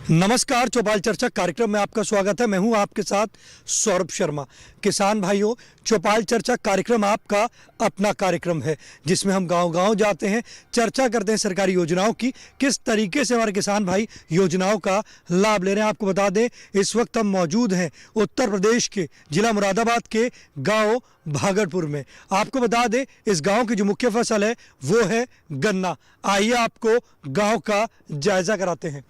नमस्कार, चौपाल चर्चा कार्यक्रम में आपका स्वागत है। मैं हूं आपके साथ सौरभ शर्मा। किसान भाइयों, चौपाल चर्चा कार्यक्रम आपका अपना कार्यक्रम है जिसमें हम गांव-गांव जाते हैं, चर्चा करते हैं सरकारी योजनाओं की, किस तरीके से हमारे किसान भाई योजनाओं का लाभ ले रहे हैं। आपको बता दें, इस वक्त हम मौजूद हैं उत्तर प्रदेश के जिला मुरादाबाद के गाँव भागलपुर में। आपको बता दें, इस गाँव की जो मुख्य फसल है वो है गन्ना। आइए आपको गाँव का जायजा कराते हैं।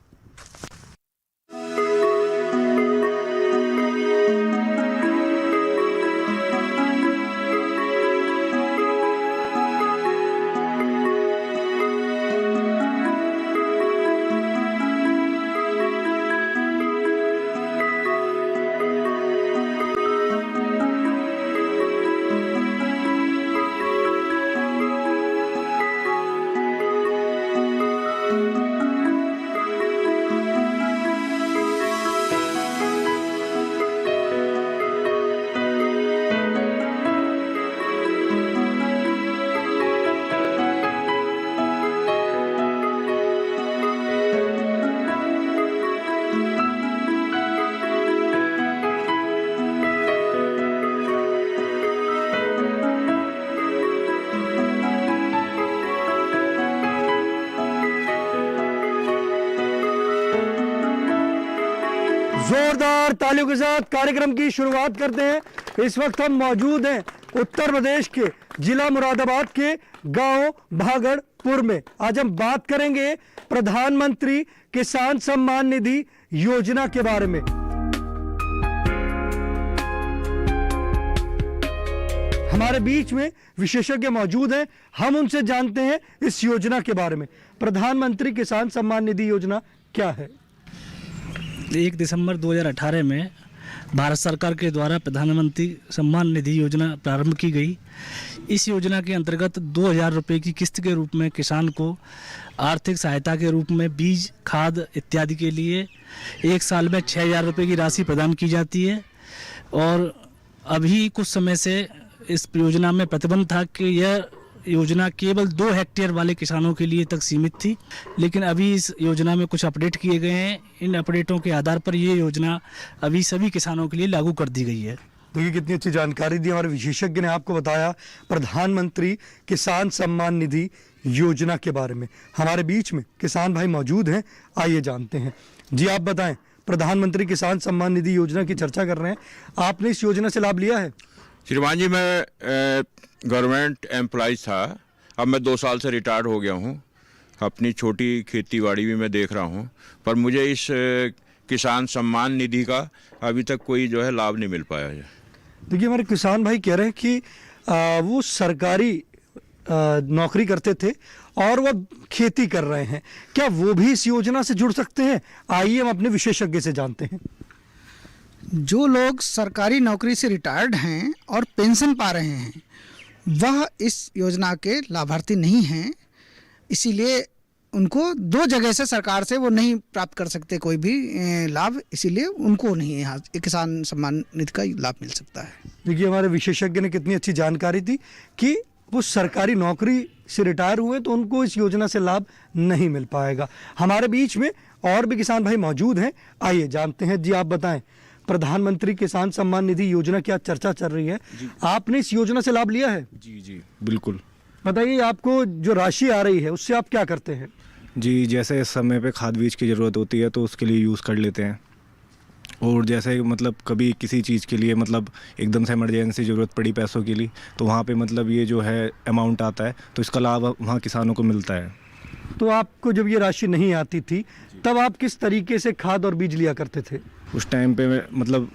जोरदार तालियों के साथ कार्यक्रम की शुरुआत करते हैं। इस वक्त हम मौजूद हैं उत्तर प्रदेश के जिला मुरादाबाद के गांव भागलपुर में। आज हम बात करेंगे प्रधानमंत्री किसान सम्मान निधि योजना के बारे में। हमारे बीच में विशेषज्ञ मौजूद हैं, हम उनसे जानते हैं इस योजना के बारे में। प्रधानमंत्री किसान सम्मान निधि योजना क्या है? 1 दिसंबर 2018 में भारत सरकार के द्वारा प्रधानमंत्री सम्मान निधि योजना प्रारंभ की गई। इस योजना के अंतर्गत 2000 रुपये की किस्त के रूप में किसान को आर्थिक सहायता के रूप में बीज, खाद इत्यादि के लिए 1 साल में 6000 रुपये की राशि प्रदान की जाती है। और अभी कुछ समय से इस योजना में प्रतिबंध था कि यह योजना केवल 2 हेक्टेयर वाले किसानों के लिए तक सीमित थी, लेकिन अभी इस योजना में कुछ अपडेट किए गए हैं। इन अपडेटों के आधार पर ये योजना अभी सभी किसानों के लिए लागू कर दी गई है। देखिए कितनी अच्छी जानकारी दी हमारे विशेषज्ञ ने। आपको बताया प्रधानमंत्री किसान सम्मान निधि योजना के बारे में। हमारे बीच में किसान भाई मौजूद हैं, आइए जानते हैं। जी आप बताएं, प्रधानमंत्री किसान सम्मान निधि योजना की चर्चा कर रहे हैं, आपने इस योजना से लाभ लिया है? श्रीमान जी, मैं गवर्नमेंट एम्प्लॉइज था, अब मैं 2 साल से रिटायर्ड हो गया हूँ। अपनी छोटी खेती बाड़ी भी मैं देख रहा हूँ, पर मुझे इस किसान सम्मान निधि का अभी तक कोई जो है लाभ नहीं मिल पाया है। देखिए हमारे किसान भाई कह रहे हैं कि वो सरकारी नौकरी करते थे और वो खेती कर रहे हैं, क्या वो भी इस योजना से जुड़ सकते हैं? आइए हम अपने विशेषज्ञ से जानते हैं। जो लोग सरकारी नौकरी से रिटायर्ड हैं और पेंशन पा रहे हैं वह इस योजना के लाभार्थी नहीं हैं, इसीलिए उनको 2 जगह से सरकार से वो नहीं प्राप्त कर सकते कोई भी लाभ, इसीलिए उनको नहीं यहाँ किसान सम्मान निधि का लाभ मिल सकता है। देखिए हमारे विशेषज्ञ ने कितनी अच्छी जानकारी दी कि वो सरकारी नौकरी से रिटायर हुए तो उनको इस योजना से लाभ नहीं मिल पाएगा। हमारे बीच में और भी किसान भाई मौजूद हैं, आइए जानते हैं। जी आप बताएं, प्रधानमंत्री किसान सम्मान निधि योजना की आज चर्चा चल रही है, आपने इस योजना से लाभ लिया है? जी बिल्कुल। बताइए, आपको जो राशि आ रही है उससे आप क्या करते हैं? जी, जैसे समय पे खाद बीज की ज़रूरत होती है तो उसके लिए यूज़ कर लेते हैं, और जैसे मतलब कभी किसी चीज़ के लिए मतलब एकदम से इमरजेंसी ज़रूरत पड़ी पैसों के लिए, तो वहाँ पे मतलब ये जो है अमाउंट आता है, तो इसका लाभ वहाँ किसानों को मिलता है। तो आपको जब ये राशि नहीं आती थी तब आप किस तरीके से खाद और बीज लिया करते थे? उस टाइम पे मतलब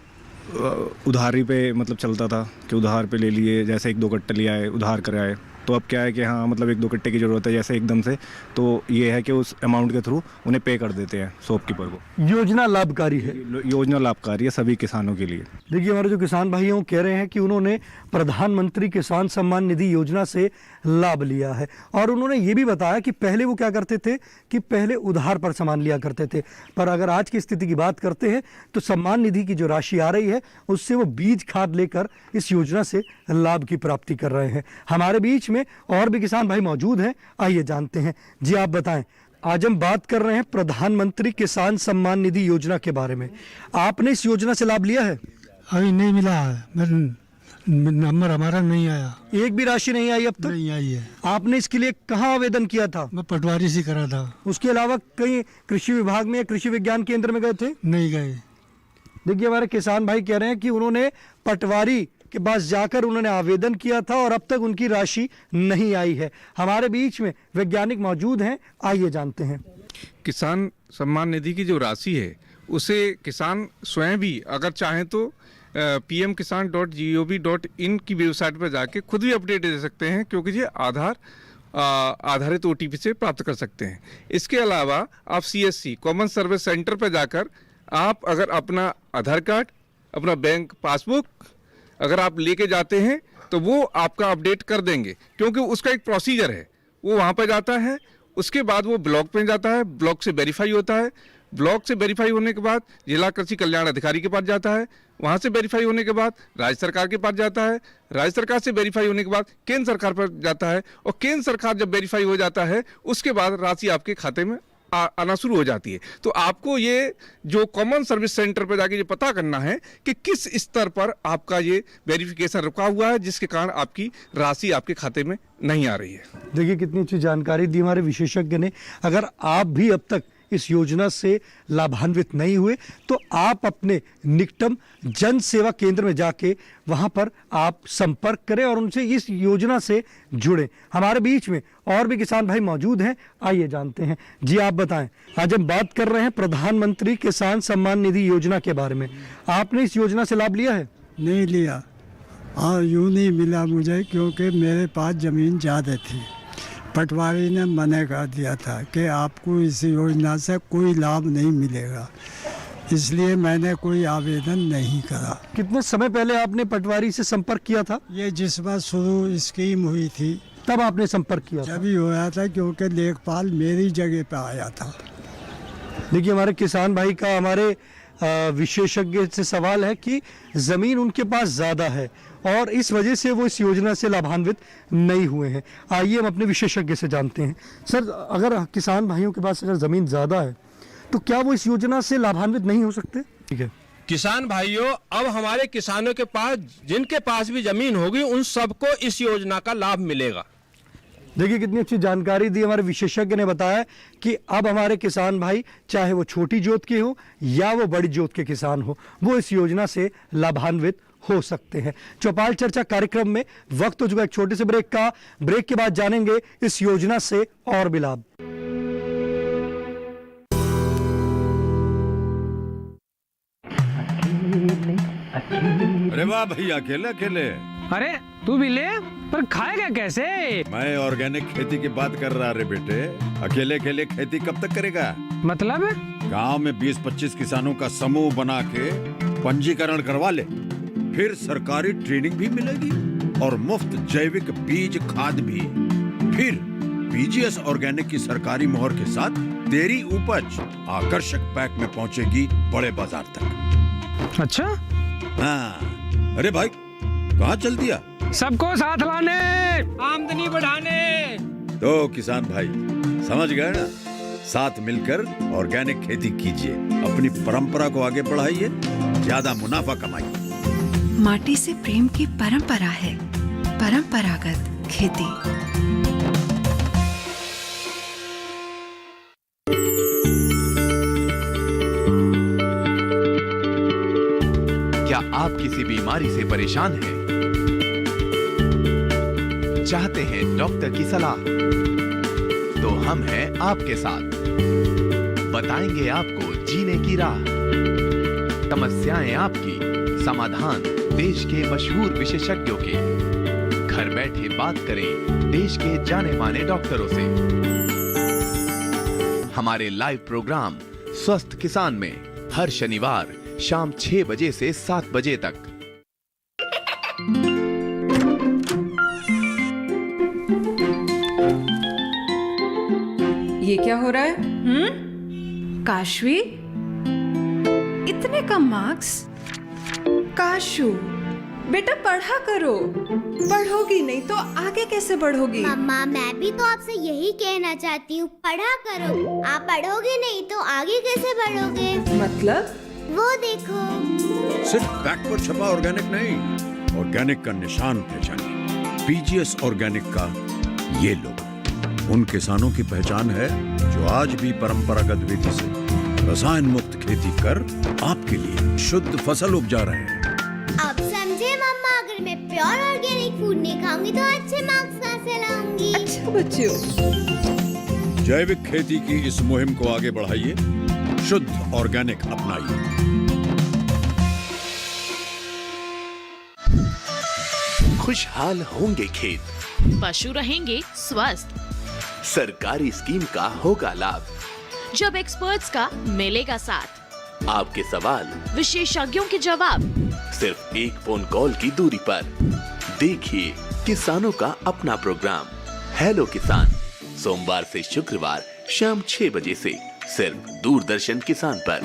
उधारी पे मतलब चलता था कि उधार पे ले लिए, जैसे 1-2 कट्टे ले आए, उधार कराए। तो अब क्या है कि हाँ मतलब 1-2 कट्टे की ज़रूरत है जैसे एकदम से, तो ये है कि उस अमाउंट के थ्रू उन्हें पे कर देते हैं शॉपकीपर को। योजना लाभकारी है? योजना लाभकारी है सभी किसानों के लिए। देखिए हमारे जो किसान भाई हैं वो कह रहे हैं कि उन्होंने प्रधानमंत्री किसान सम्मान निधि योजना से लाभ लिया है, और उन्होंने ये भी बताया कि पहले वो क्या करते थे कि पहले उधार पर सामान लिया करते थे, पर अगर आज की स्थिति की बात करते हैं तो सम्मान निधि की जो राशि आ रही है उससे वो बीज खाद लेकर इस योजना से लाभ की प्राप्ति कर रहे हैं। हमारे बीच में और भी किसान भाई मौजूद हैं, आइए जानते हैं। जी आप बताएं, आज हम बात कर रहे हैं प्रधानमंत्री किसान सम्मान निधि योजना के बारे में। आपने इस योजना से लाभ लिया है? अभी नहीं मिला है, नंबर हमारा नहीं आया, एक भी राशि नहीं आई अब तक? नहीं आई है। आपने इसके लिए कहाँ आवेदन किया था? मैं पटवारी से करा था। उसके अलावा कहीं कृषि विभाग में या कृषि विज्ञान केंद्र में गए थे? नहीं गए। देखिए, हमारे किसान भाई कह रहे हैं कि उन्होंने पटवारी के पास जाकर उन्होंने आवेदन किया था और अब तक उनकी राशि नहीं आई है। हमारे बीच में वैज्ञानिक मौजूद हैं, आइए जानते हैं। किसान सम्मान निधि की जो राशि है उसे किसान स्वयं भी अगर चाहें तो pmkisan.gov.in की वेबसाइट पर जाके खुद भी अपडेट दे सकते हैं, क्योंकि ये आधार आधारित OTP से प्राप्त कर सकते हैं। इसके अलावा आप CSC कॉमन सर्विस सेंटर पर जाकर आप अगर अपना आधार कार्ड, अपना बैंक पासबुक अगर आप लेके जाते हैं तो वो आपका अपडेट कर देंगे, क्योंकि उसका एक प्रोसीजर है। वो वहाँ पर जाता है, उसके बाद वो ब्लॉक में जाता है, ब्लॉक से वेरीफाई होता है, ब्लॉक से वेरीफाई होने के बाद जिला कृषि कल्याण अधिकारी के पास जाता है, वहाँ से वेरीफाई होने के बाद राज्य सरकार के पास जाता है, राज्य सरकार से वेरीफाई होने के बाद केंद्र सरकार पर जाता है, और केंद्र सरकार जब वेरीफाई हो जाता है उसके बाद राशि आपके खाते में आना शुरू हो जाती है। तो आपको ये जो कॉमन सर्विस सेंटर पर जाके ये पता करना है कि किस स्तर पर आपका ये वेरिफिकेशन रुका हुआ है, जिसके कारण आपकी राशि आपके खाते में नहीं आ रही है। देखिए, कितनी अच्छी जानकारी दी हमारे विशेषज्ञ ने। अगर आप भी अब तक इस योजना से लाभान्वित नहीं हुए तो आप अपने निकटम जन सेवा केंद्र में जाके वहां पर आप संपर्क करें और उनसे इस योजना से जुड़ें। हमारे बीच में और भी किसान भाई मौजूद हैं, आइए जानते हैं। जी, आप बताएं। आज हम बात कर रहे हैं प्रधानमंत्री किसान सम्मान निधि योजना के बारे में। आपने इस योजना से लाभ लिया है? नहीं लिया। और यूँ नहीं मिला मुझे, क्योंकि मेरे पास ज़मीन ज़्यादा थी। पटवारी ने मना कर दिया था कि आपको इस योजना से कोई लाभ नहीं मिलेगा, इसलिए मैंने कोई आवेदन नहीं करा। कितने समय पहले आपने पटवारी से संपर्क किया था? ये जिस बार शुरू स्कीम हुई थी तब आपने संपर्क किया था? तभी होया था, क्योंकि लेखपाल मेरी जगह पे आया था। देखिए, हमारे किसान भाई का हमारे विशेषज्ञ से सवाल है कि ज़मीन उनके पास ज़्यादा है और इस वजह से वो इस योजना से लाभान्वित नहीं हुए हैं। आइए हम अपने विशेषज्ञ से जानते हैं। सर, अगर किसान भाइयों के पास अगर ज़मीन ज़्यादा है तो क्या वो इस योजना से लाभान्वित नहीं हो सकते? ठीक है किसान भाइयों, अब हमारे किसानों के पास जिनके पास भी जमीन होगी उन सबको इस योजना का लाभ मिलेगा। देखिए, कितनी अच्छी जानकारी दी हमारे विशेषज्ञ ने। बताया कि अब हमारे किसान भाई, चाहे वो छोटी जोत के हो या वो बड़ी जोत के किसान हो, वो इस योजना से लाभान्वित हो सकते हैं। चौपाल चर्चा कार्यक्रम में वक्त हो चुका एक छोटे से ब्रेक का। ब्रेक के बाद जानेंगे इस योजना से और भी लाभ। अरे वाह भैया, अकेले अकेले। अरे तू भी ले, पर खाएगा कैसे? मैं ऑर्गेनिक खेती की बात कर रहा रे बेटे। अकेले अकेले खेती कब तक करेगा? मतलब गांव में 20-25 किसानों का समूह बना के पंजीकरण करवा ले, फिर सरकारी ट्रेनिंग भी मिलेगी और मुफ्त जैविक बीज खाद भी। फिर BGS ऑर्गेनिक की सरकारी मोहर के साथ तेरी उपज आकर्षक पैक में पहुंचेगी बड़े बाजार तक। अच्छा? हाँ। अरे भाई, कहाँ चल दिया? सबको साथ लाने, आमदनी बढ़ाने। तो किसान भाई समझ गए ना? साथ मिलकर ऑर्गेनिक खेती कीजिए, अपनी परंपरा को आगे बढ़ाइए, ज्यादा मुनाफा कमाइए। माटी से प्रेम की परंपरा है परंपरागत खेती। क्या आप किसी बीमारी से परेशान हैं? चाहते हैं डॉक्टर की सलाह? तो हम हैं आपके साथ, बताएंगे आपको जीने की राह। समस्याएं आपकी, समाधान देश के मशहूर विशेषज्ञों के। घर बैठे बात करें देश के जाने माने डॉक्टरों से। हमारे लाइव प्रोग्राम स्वस्थ किसान में हर शनिवार शाम 6 बजे से 7 बजे तक। ये क्या हो रहा है? काशवी, इतने कम मार्क्स? काशू, बेटा पढ़ा करो, पढ़ोगी नहीं तो आगे कैसे बढ़ोगी? मम्मा मैं भी तो आपसे यही कहना चाहती हूँ, पढ़ा करो। आप पढ़ोगे नहीं तो आगे कैसे बढ़ोगे? मतलब? वो देखो। सिर्फ बैक पर छपा ऑर्गेनिक नहीं, ऑर्गेनिक का निशान पहचानिए। पीजीएस ऑर्गेनिक का ये लोगो उन किसानों की पहचान है जो आज भी परंपरागत विधि से रसायन मुक्त खेती कर आपके लिए शुद्ध फसल उपजा रहे हैं। अब समझे मम्मा, अगर मैं प्योर ऑर्गेनिक फूड नहीं खाऊंगी तो अच्छे मार्क्स कहाँ से लाऊंगी? अच्छा बच्चों। जैविक खेती की इस मुहिम को आगे बढ़ाइए, शुद्ध ऑर्गेनिक अपनाइए। खुशहाल होंगे खेत, पशु रहेंगे स्वस्थ, सरकारी स्कीम का होगा लाभ, जब एक्सपर्ट्स का मिलेगा साथ, आपके सवाल विशेषज्ञों के जवाब, सिर्फ एक फोन कॉल की दूरी पर। देखिए किसानों का अपना प्रोग्राम हेलो किसान, सोमवार से शुक्रवार शाम 6 बजे से सिर्फ दूरदर्शन किसान पर।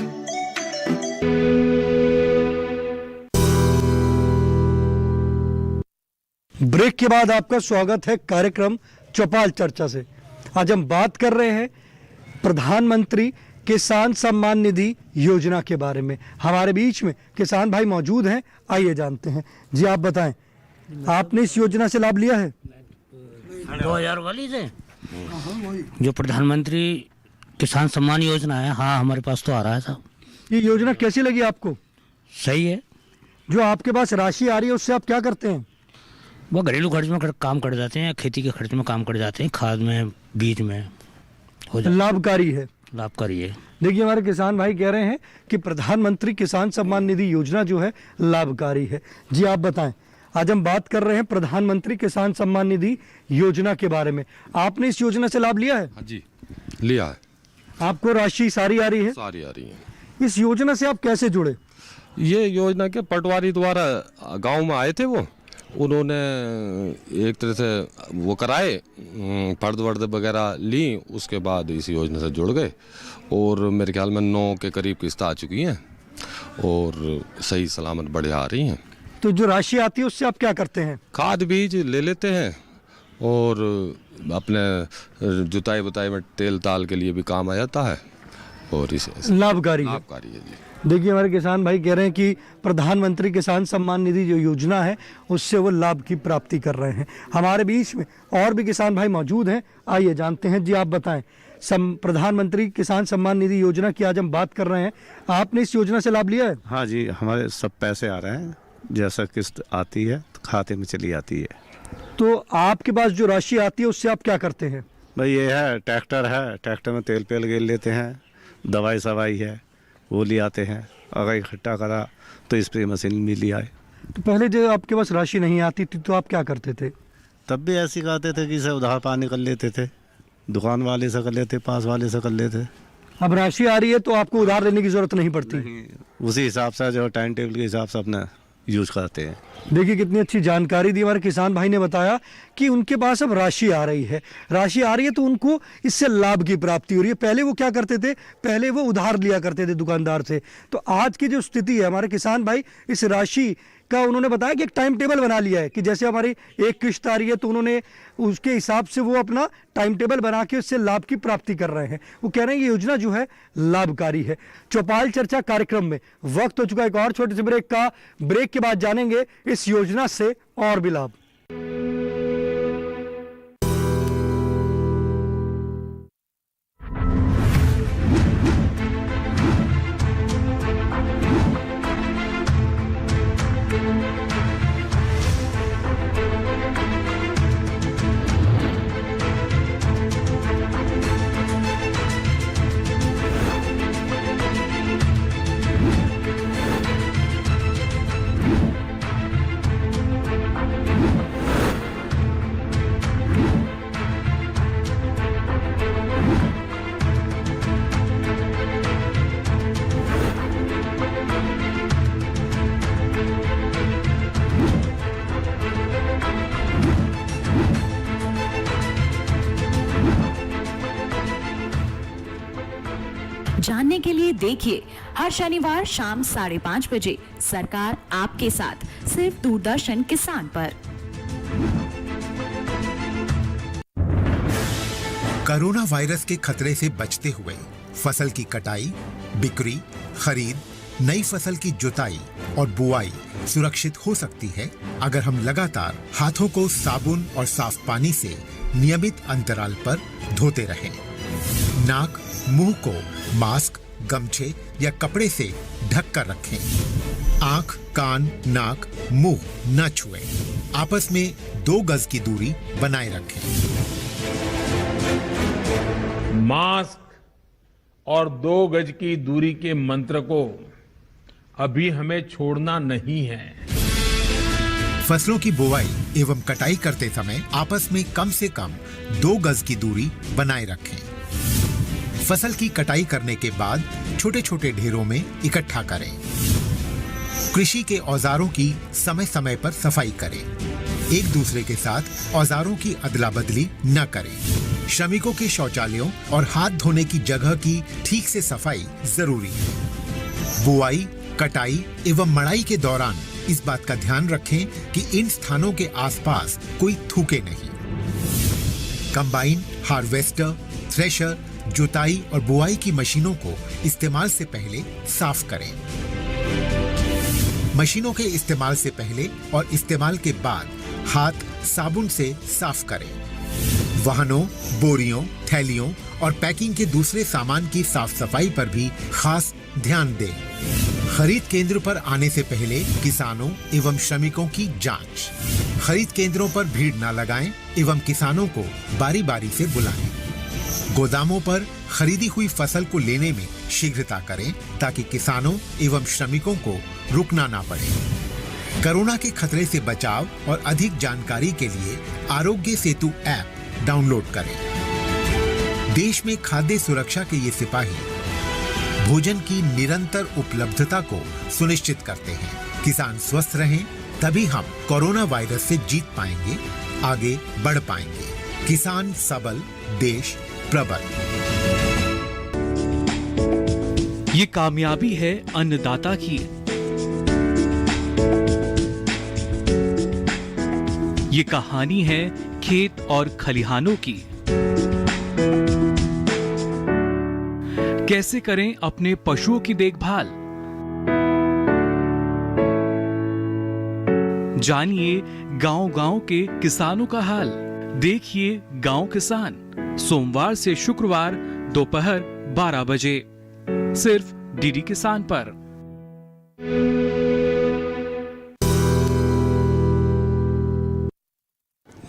ब्रेक के बाद आपका स्वागत है कार्यक्रम चौपाल चर्चा से। आज हम बात कर रहे हैं प्रधानमंत्री किसान सम्मान निधि योजना के बारे में। हमारे बीच में किसान भाई मौजूद हैं, आइए जानते हैं। जी आप बताएं, आपने इस योजना से लाभ लिया है? 2000 वाली से जो प्रधानमंत्री किसान सम्मान योजना है, हाँ हमारे पास तो आ रहा है साहब। ये योजना कैसी लगी आपको? सही है। जो आपके पास राशि आ रही है उससे आप क्या करते हैं? वो घरेलू खर्च में काम कर जाते हैं, खेती के खर्च में काम कर जाते हैं, खाद में, बीज में हो जाता है। लाभकारी है। लाभकारी है। देखिए हमारे किसान भाई कह रहे हैं कि प्रधानमंत्री किसान सम्मान निधि योजना जो है लाभकारी है। जी आप बताएं, आज हम बात कर रहे हैं प्रधानमंत्री किसान सम्मान निधि योजना के बारे में। आपने इस योजना से लाभ लिया है? हाँ जी लिया है। आपको राशि सारी आ रही है? सारी आ रही है। इस योजना से आप कैसे जुड़े? ये योजना के पटवारी द्वारा गांव में आए थे, वो उन्होंने एक तरह से वो कराए, फर्द वर्द वगैरह ली, उसके बाद इस योजना से जुड़ गए और मेरे ख्याल में 9 के करीब किस्त आ चुकी हैं और सही सलामत बढ़िया आ रही हैं। तो जो राशि आती है उससे आप क्या करते हैं? खाद बीज ले लेते हैं और अपने जुताई बुताई में तेल ताल के लिए भी काम आ जाता है और इसे लाभकारी है। लाभकारी है जी। देखिए हमारे किसान भाई कह रहे हैं कि प्रधानमंत्री किसान सम्मान निधि जो योजना है उससे वो लाभ की प्राप्ति कर रहे हैं। हमारे बीच में और भी किसान भाई मौजूद हैं, आइए जानते हैं। जी आप बताएं, प्रधानमंत्री किसान सम्मान निधि योजना की आज हम बात कर रहे हैं, आपने इस योजना से लाभ लिया है? हाँ जी, हमारे सब पैसे आ रहे हैं, जैसा किस्त आती है तो खाते में चली आती है। तो आपके पास जो राशि आती है उससे आप क्या करते हैं? भाई ये है ट्रैक्टर में तेल पेल गेल लेते हैं, दवाई सवाई है वो ले आते हैं, अगर इकट्ठा करा तो स्प्रे मशीन भी ले आए। तो पहले जब आपके पास राशि नहीं आती थी तो आप क्या करते थे? तब भी ऐसे कहते थे कि सब उधार पानी कर लेते थे, दुकान वाले से कर लेते, पास वाले से कर लेते। अब राशि आ रही है तो आपको उधार लेने की जरूरत नहीं पड़ती। उसी हिसाब से जो टाइम टेबल के हिसाब से अपना यूज करते हैं। देखिए कितनी अच्छी जानकारी दी हमारे किसान भाई ने बताया कि उनके पास अब राशि आ रही है, राशि आ रही है तो उनको इससे लाभ की प्राप्ति हो रही है। पहले वो क्या करते थे? पहले वो उधार लिया करते थे दुकानदार से। तो आज की जो स्थिति है, हमारे किसान भाई इस राशि का उन्होंने बताया कि एक टाइम टेबल बना लिया है कि जैसे हमारी एक किश्त आ रही है तो उन्होंने उसके हिसाब से वो अपना टाइम टेबल बना के उससे लाभ की प्राप्ति कर रहे हैं। वो कह रहे हैं ये योजना जो है लाभकारी है। चौपाल चर्चा कार्यक्रम में वक्त हो चुका है एक और छोटे से ब्रेक का। ब्रेक के बाद जानेंगे इस योजना से और भी लाभ। जानने के लिए देखिए हर शनिवार शाम 5:30 बजे सरकार आपके साथ, सिर्फ दूरदर्शन किसान पर। कोरोना वायरस के खतरे से बचते हुए फसल की कटाई, बिक्री, खरीद, नई फसल की जुताई और बुआई सुरक्षित हो सकती है अगर हम लगातार हाथों को साबुन और साफ पानी से नियमित अंतराल पर धोते रहें। नाक, मुंह को मास्क, गमछे या कपड़े से ढक कर रखें। आंख, कान, नाक, मुंह न छुएं। आपस में 2 गज की दूरी बनाए रखें। मास्क और 2 गज की दूरी के मंत्र को अभी हमें छोड़ना नहीं है। फसलों की बुवाई एवं कटाई करते समय आपस में कम से कम 2 गज की दूरी बनाए रखें। फसल की कटाई करने के बाद छोटे छोटे ढेरों में इकट्ठा करें। कृषि के औजारों की समय समय पर सफाई करें। एक दूसरे के साथ औजारों की अदला बदली न करें। श्रमिकों के शौचालयों और हाथ धोने की जगह की ठीक से सफाई जरूरी है। बुआई, कटाई एवं मड़ाई के दौरान इस बात का ध्यान रखें कि इन स्थानों के आसपास कोई थूके नहीं। कंबाइन, हार्वेस्टर, थ्रेशर, जुताई और बुआई की मशीनों को इस्तेमाल से पहले साफ करें। मशीनों के इस्तेमाल से पहले और इस्तेमाल के बाद हाथ साबुन से साफ करें। वाहनों, बोरियों, थैलियों और पैकिंग के दूसरे सामान की साफ सफाई पर भी खास ध्यान दें। खरीद केंद्र पर आने से पहले किसानों एवं श्रमिकों की जांच। खरीद केंद्रों पर भीड़ न लगाएं एवं किसानों को बारी बारी से बुलाएं। गोदामों पर खरीदी हुई फसल को लेने में शीघ्रता करें ताकि किसानों एवं श्रमिकों को रुकना ना पड़े। कोरोना के खतरे से बचाव और अधिक जानकारी के लिए आरोग्य सेतु ऐप डाउनलोड करें। देश में खाद्य सुरक्षा के ये सिपाही भोजन की निरंतर उपलब्धता को सुनिश्चित करते हैं। किसान स्वस्थ रहें तभी हम कोरोना वायरस से जीत पाएंगे, आगे बढ़ पाएंगे। किसान सबल, देश प्रबल। ये कामयाबी है अन्नदाता की। ये कहानी है खेत और खलिहानों की। कैसे करें अपने पशुओं की देखभाल, जानिए गांव-गांव के किसानों का हाल। देखिए गांव किसान, सोमवार से शुक्रवार दोपहर 12 बजे सिर्फ डीडी किसान पर।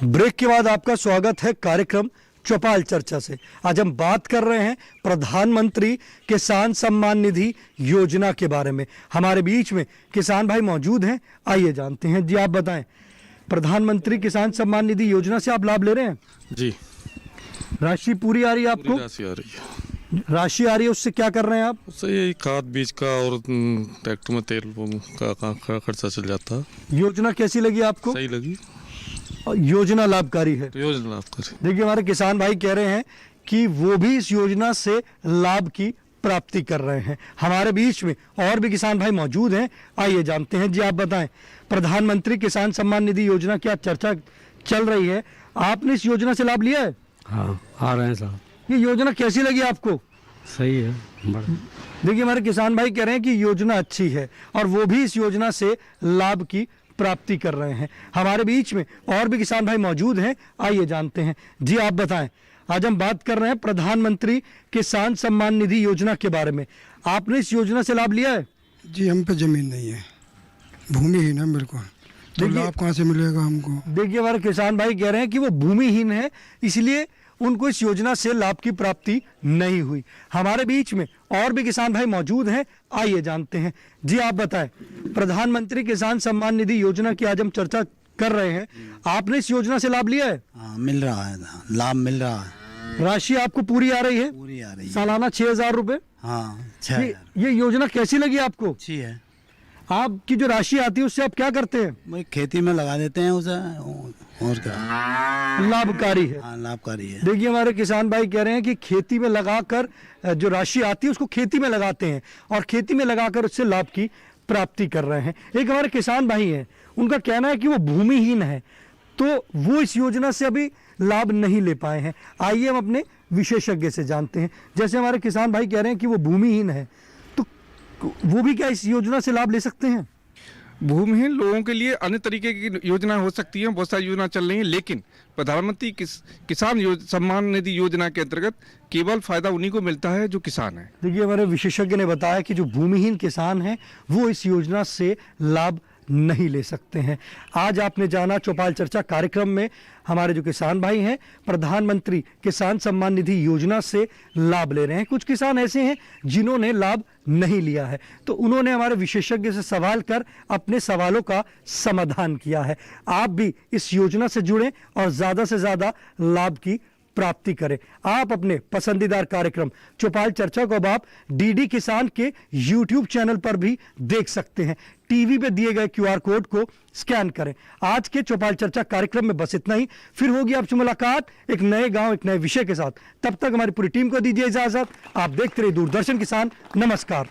ब्रेक के बाद आपका स्वागत है कार्यक्रम चौपाल चर्चा से। आज हम बात कर रहे हैं प्रधानमंत्री किसान सम्मान निधि योजना के बारे में। हमारे बीच में किसान भाई मौजूद हैं, आइए जानते हैं। जी आप बताएं, प्रधानमंत्री किसान सम्मान निधि योजना से आप लाभ ले रहे हैं? जी। राशि पूरी आ रही है आपको? राशि आ रही है। राशि आ रही है, उससे क्या कर रहे हैं आप? उससे यही खाद बीज का और ट्रैक्टर में तेल का खर्चा चल जाता है। योजना कैसी लगी आपको? सही लगी। योजना लाभकारी है। योजना लाभकारी। देखिए हमारे किसान भाई कह रहे हैं कि वो भी इस योजना से लाभ की प्राप्ति कर रहे हैं। हमारे बीच में और भी किसान भाई मौजूद हैं, आइए जानते हैं। जी आप बताएं, प्रधानमंत्री किसान सम्मान निधि योजना क्या चर्चा चल रही है, आपने इस योजना से लाभ लिया है? हाँ, आ रहे हैं साहब। ये योजना कैसी लगी आपको? सही है। देखिए हमारे किसान भाई कह रहे हैं कि योजना अच्छी है और वो भी इस योजना से लाभ की प्राप्ति कर रहे हैं। हमारे बीच में और भी किसान भाई मौजूद हैं, आइए जानते हैं। जी आप बताएं, आज हम बात कर रहे हैं प्रधानमंत्री किसान सम्मान निधि योजना के बारे में। आपने इस योजना से लाभ लिया है? जी हम पे जमीन नहीं है, भूमिहीन है बिल्कुल, तो लाभ कहाँ से मिलेगा हमको? देखिए हमारे किसान भाई कह रहे हैं कि वो भूमिहीन है, इसलिए उनको इस योजना से लाभ की प्राप्ति नहीं हुई। हमारे बीच में और भी किसान भाई मौजूद हैं, आइए जानते हैं। जी आप बताएं, प्रधानमंत्री किसान सम्मान निधि योजना की आज हम चर्चा कर रहे हैं, आपने इस योजना से लाभ लिया है? हाँ, मिल रहा है, लाभ मिल रहा है। राशि आपको पूरी आ रही है? पूरी आ रही है। सालाना 6,000 रुपए। हाँ, 6,000। ये योजना कैसी लगी आपको? अच्छी है। आपकी जो राशि आती है उससे आप क्या करते हैं? भाई खेती में लगा देते हैं उसे, और क्या, लाभकारी है। हाँ, लाभकारी है। देखिए हमारे किसान भाई कह रहे हैं कि खेती में लगाकर जो राशि आती है उसको खेती में लगाते हैं और खेती में लगाकर उससे लाभ की प्राप्ति कर रहे हैं। एक हमारे किसान भाई हैं, उनका कहना है कि वो भूमिहीन है, तो वो इस योजना से अभी लाभ नहीं ले पाए हैं। आइए हम अपने विशेषज्ञ से जानते हैं। जैसे हमारे किसान भाई कह रहे हैं कि वो भूमिहीन है, तो वो भी क्या इस योजना से लाभ ले सकते हैं? भूमिहीन लोगों के लिए अन्य तरीके की योजना हो सकती है, बहुत सारी योजना चल रही हैं, लेकिन प्रधानमंत्री किसान सम्मान निधि योजना के अंतर्गत केवल फायदा उन्हीं को मिलता है जो किसान है। देखिए हमारे विशेषज्ञ ने बताया कि जो भूमिहीन किसान हैं वो इस योजना से लाभ नहीं ले सकते हैं। आज आपने जाना चौपाल चर्चा कार्यक्रम में हमारे जो किसान भाई हैं प्रधानमंत्री किसान सम्मान निधि योजना से लाभ ले रहे हैं। कुछ किसान ऐसे हैं जिन्होंने लाभ नहीं लिया है, तो उन्होंने हमारे विशेषज्ञ से सवाल कर अपने सवालों का समाधान किया है। आप भी इस योजना से जुड़ें और ज़्यादा से ज़्यादा लाभ की प्राप्ति करें। आप अपने पसंदीदार कार्यक्रम चौपाल चर्चा को अब आप डीडी किसान के YouTube चैनल पर भी देख सकते हैं। टीवी पे दिए गए QR कोड को स्कैन करें। आज के चौपाल चर्चा कार्यक्रम में बस इतना ही। फिर होगी आपसे मुलाकात एक नए गांव एक नए विषय के साथ। तब तक हमारी पूरी टीम को दीजिए इजाजत। आप देखते रहिए दूरदर्शन किसान। नमस्कार।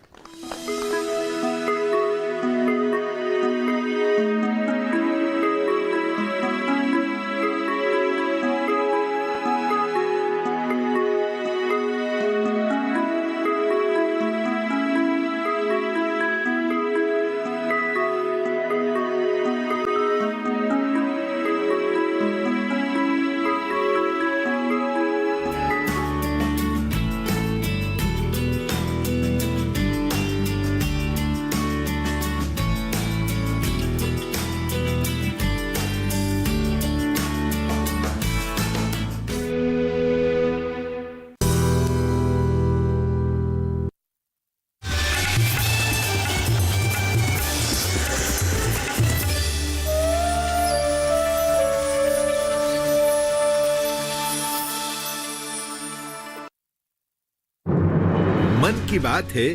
मन की बात है,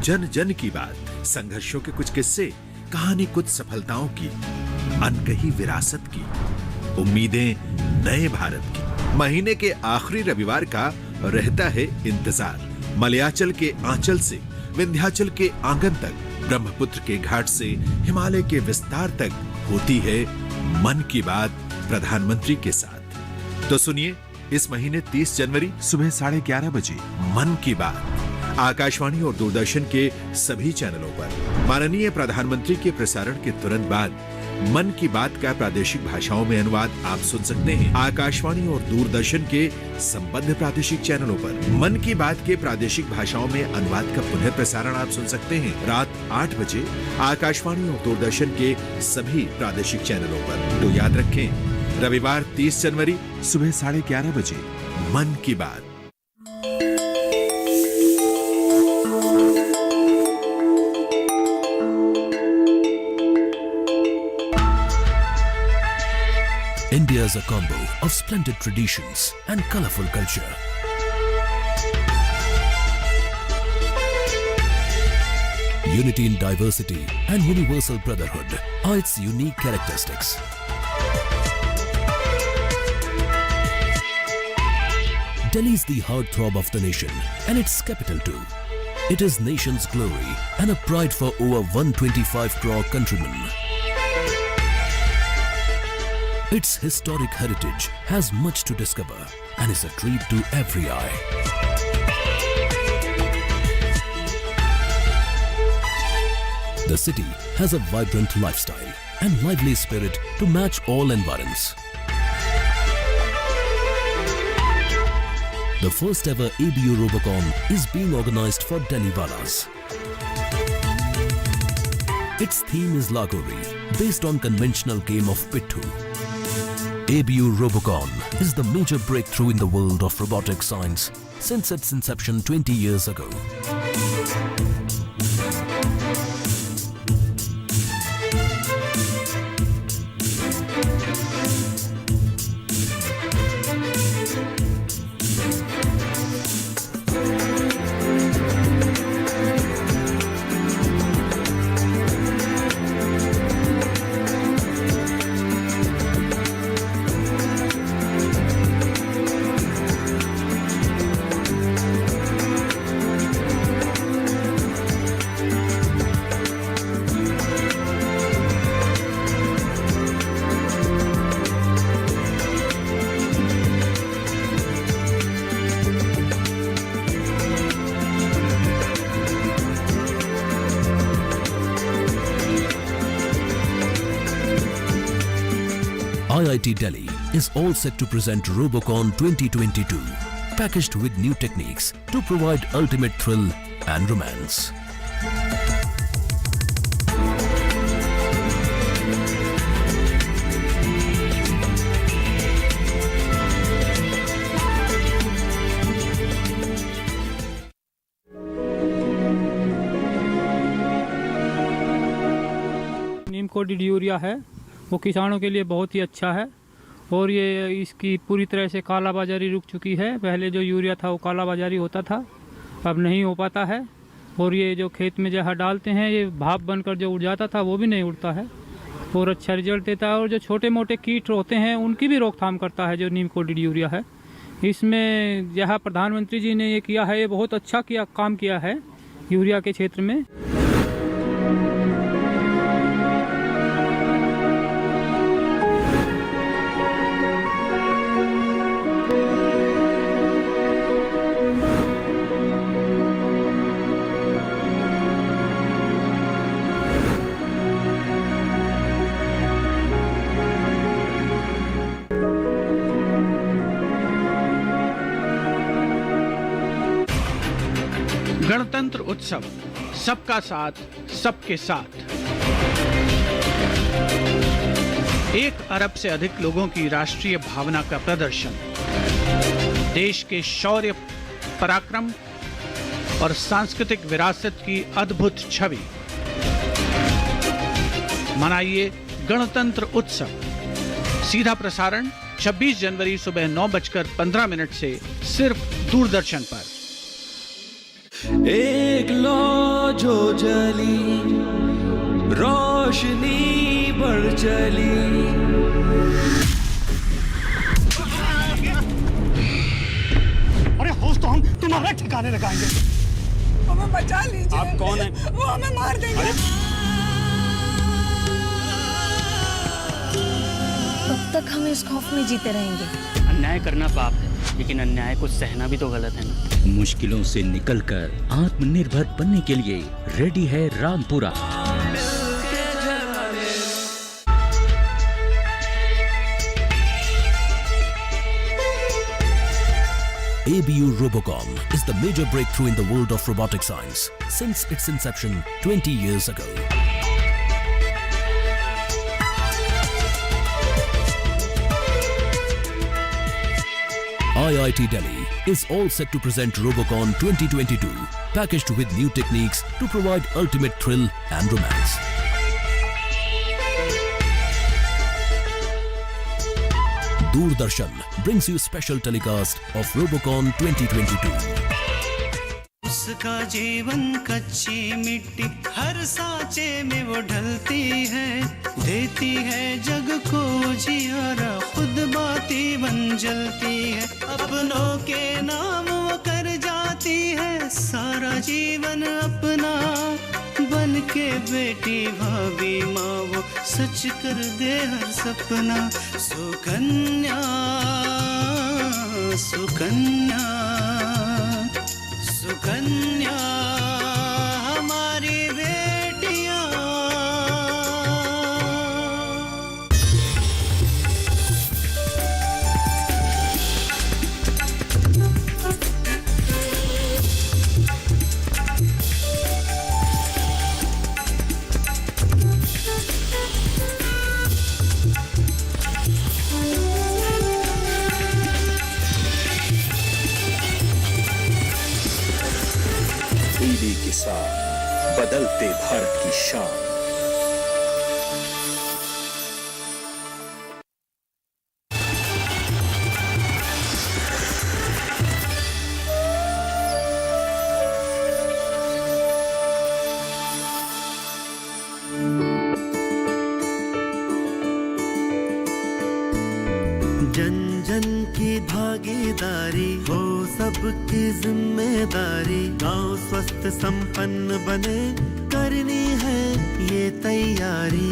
जन जन की बात। संघर्षों के कुछ किस्से, कहानी कुछ सफलताओं की, अनकही विरासत की, उम्मीदें नए भारत की। महीने के आखिरी रविवार का रहता है इंतजार। मलयाचल के आंचल से विंध्याचल के आंगन तक, ब्रह्मपुत्र के घाट से हिमालय के विस्तार तक होती है मन की बात प्रधानमंत्री के साथ। तो सुनिए इस महीने 30 जनवरी सुबह 11:30 बजे मन की बात आकाशवाणी और दूरदर्शन के सभी चैनलों पर। माननीय प्रधानमंत्री के प्रसारण के तुरंत बाद मन की बात का प्रादेशिक भाषाओं में अनुवाद आप सुन सकते हैं आकाशवाणी और दूरदर्शन के संबद्ध प्रादेशिक चैनलों पर। मन की बात के प्रादेशिक भाषाओं में अनुवाद का पुनः प्रसारण आप सुन सकते हैं रात 8 बजे आकाशवाणी और दूरदर्शन के सभी प्रादेशिक चैनलों पर। तो याद रखें, रविवार 30 जनवरी सुबह 11:30 बजे मन की बात। India is a combo of splendid traditions and colorful culture. Unity in diversity and universal brotherhood are its unique characteristics. Delhi is the heartthrob of the nation and its capital too. It is nation's glory and a pride for over 125 crore countrymen. Its historic heritage has much to discover and is a treat to every eye. The city has a vibrant lifestyle and lively spirit to match all environs. The first ever ABU Robocon is being organized for Delhiwalas. Its theme is Lagori, based on conventional game of Pittu. ABU Robocon is the major breakthrough in the world of robotic science since its inception 20 years ago. IIT Delhi is all set to present Robocon 2022, packaged with new techniques to provide ultimate thrill and romance. Neem coated urea है वो किसानों के लिए बहुत ही अच्छा है और ये इसकी पूरी तरह से कालाबाजारी रुक चुकी है। पहले जो यूरिया था वो कालाबाजारी होता था, अब नहीं हो पाता है। और ये जो खेत में जहाँ डालते हैं ये भाप बनकर जो उड़ जाता था वो भी नहीं उड़ता है और अच्छा रिजल्ट देता है। और जो छोटे मोटे कीट होते हैं उनकी भी रोकथाम करता है जो नीम कोटेड यूरिया है। इसमें जहाँ प्रधानमंत्री जी ने ये किया है, ये बहुत अच्छा काम किया है यूरिया के क्षेत्र में। गणतंत्र उत्सव, सबका साथ सबके साथ। 1 अरब से अधिक लोगों की राष्ट्रीय भावना का प्रदर्शन, देश के शौर्य, पराक्रम और सांस्कृतिक विरासत की अद्भुत छवि। मनाइए गणतंत्र उत्सव। सीधा प्रसारण 26 जनवरी सुबह 9:15 से सिर्फ दूरदर्शन पर। एक लौ जो जली, रोशनी बढ़ चली। अरे होश तो हम तुम्हारा ठिकाने लगाएंगे। हमें बचा लीजिए। आप कौन हैं? वो हमें मार देंगे। कब तक हम इस खौफ में जीते रहेंगे? अन्याय करना पाप है, लेकिन अन्याय को सहना भी तो गलत है ना। मुश्किलों से निकलकर आत्मनिर्भर बनने के लिए रेडी है Rampura. ABU Robocon is the major breakthrough in the world of robotic science since its inception 20 years ago. IIT Delhi is all set to present Robocon 2022, packaged with new techniques to provide ultimate thrill and romance. Doordarshan brings you special telecast of Robocon 2022. उसका जीवन कच्ची मिट्टी, हर सांचे में वो ढलती है, देती है जग को जियारा, खुद बाती बन जलती है। अपनों के नाम वो कर जाती है, सारा जीवन अपना बन के बेटी भाभी माँ वो सच कर दे हर सपना। सुकन्या सुकन्या सुकन्या हमारी बेटियां। टीवी किसान, बदलते भारत की शान। जन जन की भागीदारी हो, सबकी जिम्मेदारी, गांव स्वस्थ संपन्न बने, करनी है ये तैयारी।